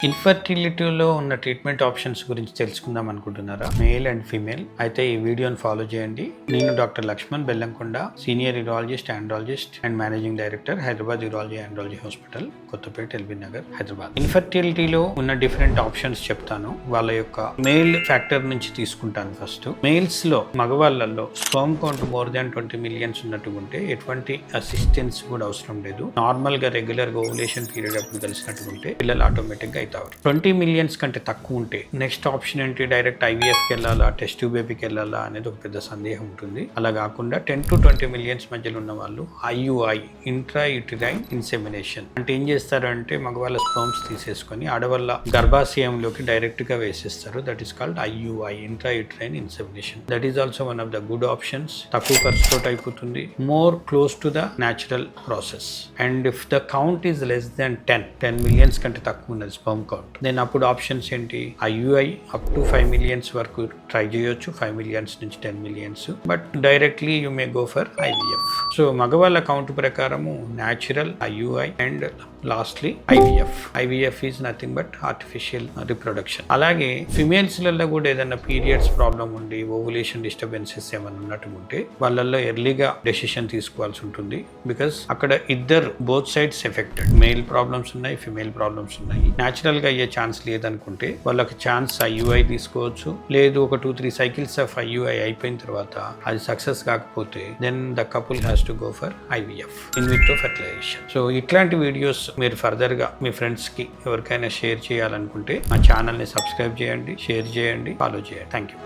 ఇన్ఫర్టిలిటీలో ఉన్న treatment options గురించి తెలుసుకుందాం అనుకుంటున్నారా? మేల్ అండ్ ఫీమేల్ అయితే ఈ వీడియోని ఫాలో చేయండి. నేను doctor Lakshman Bellamkonda, senior urologist, andrologist and managing director, Hyderabad urology andrology hospital, Kothapet, LB Nagar, Hyderabad. ఇన్ఫర్టిలిటీలో ఉన్న డిఫరెంట్ ఆప్షన్స్ చెప్తాను. వాళ్ళ యొక్క మేల్ ఫ్యాక్టర్ నుంచి తీసుకుంటాను. ఫస్ట్ మేల్స్ లో, మగవాళ్ళల్లో sperm count more than 20 millions ఉన్నట్టు ఉంటే ఎటువంటి అసిస్టెన్స్ కూడా అవసరం లేదు. నార్మల్ గా రెగ్యులర్ గా ఓవులేషన్ పీరియడ్ అప్పుడు కలిసినట్టు ఉంటే పిల్లలు ఆటోమేటిక్ గా 20 మిలియన్స్ కంటే తక్కువ ఉంటే నెక్స్ట్ ఆప్షన్ ఏంటి? డైరెక్ట్ ఐవీఎఫ్కి వెళ్ళాలా, టెస్ట్ ట్యూబ్ బేబీకి వెళ్ళాలా అనేది ఒక పెద్ద సందేహం ఉంటుంది. అలా కాకుండా 10 to 20 మిలియన్స్ మధ్యలో ఉన్న వాళ్ళు ఐయుఐ, ఇంట్రా యూటరైన్ ఇన్సెమినేషన్ అంటే ఏం చేస్తారంటే మగవాళ్ళ స్పర్మ్స్ తీసేసుకొని ఆడవాళ్ళ గర్భాశయంలోకి డైరెక్ట్ గా వేసేస్తారు. That is called IUI, intra uterine insemination. That is also one of the good options. తక్కువ ఖర్చుతో అయిపోతుంది, more close to the natural process. And if the count is less than 10 millions కంటే తక్కువ ఉన్నది స్పర్మ్ కౌంట్, దెన్ అప్పుడు options ఏంటి? IUI up to 5 millions వరకు try చేయొచ్చు, 5 మిలియన్స్ నుంచి 10 millions, but directly you may go for IVF. So మగవాళ్ళ count ప్రకారము natural, IUI and lastly IVF. IVF is nothing but artificial reproduction. అలాగే ఫిమేల్స్లలో కూడా ఏదైనా పీరియడ్స్ ప్రాబ్లం ఉండి, ఓవులేషన్ డిస్టర్బెన్సెస్ ఏమైనా ఉన్నట్టు ఉంటే వాళ్ళల్లో ఎర్లీగా డెసిషన్ తీసుకోవాల్సి ఉంటుంది. బికాస్ అక్కడ ఇద్దరు both sides affected. Male problems ఉన్నాయి, ఫిమేల్ ప్రాబ్లమ్స్ ఉన్నాయి. న్యాచురల్ గా అయ్యే ఛాన్స్ లేదనుకుంటే వాళ్ళకి ఛాన్స్ ఐయుఐ తీసుకోవచ్చు. లేదు ఒక 2-3 సైకిల్స్ ఆఫ్ ఐయుఐ అయిపోయిన తర్వాత అది సక్సెస్ కాకపోతే then the couple has to go for IVF, in vitro fertilisation. So ఇట్లాంటి వీడియోస్ మీరు ఫర్దర్ గా మీ ఫ్రెండ్స్ కి ఎవరికైనా షేర్ చేయాలనుకుంటే మా ఛానల్ ని సబ్స్క్రైబ్ చేయండి, షేర్ చేయండి, ఫాలో చేయండి. Thank you.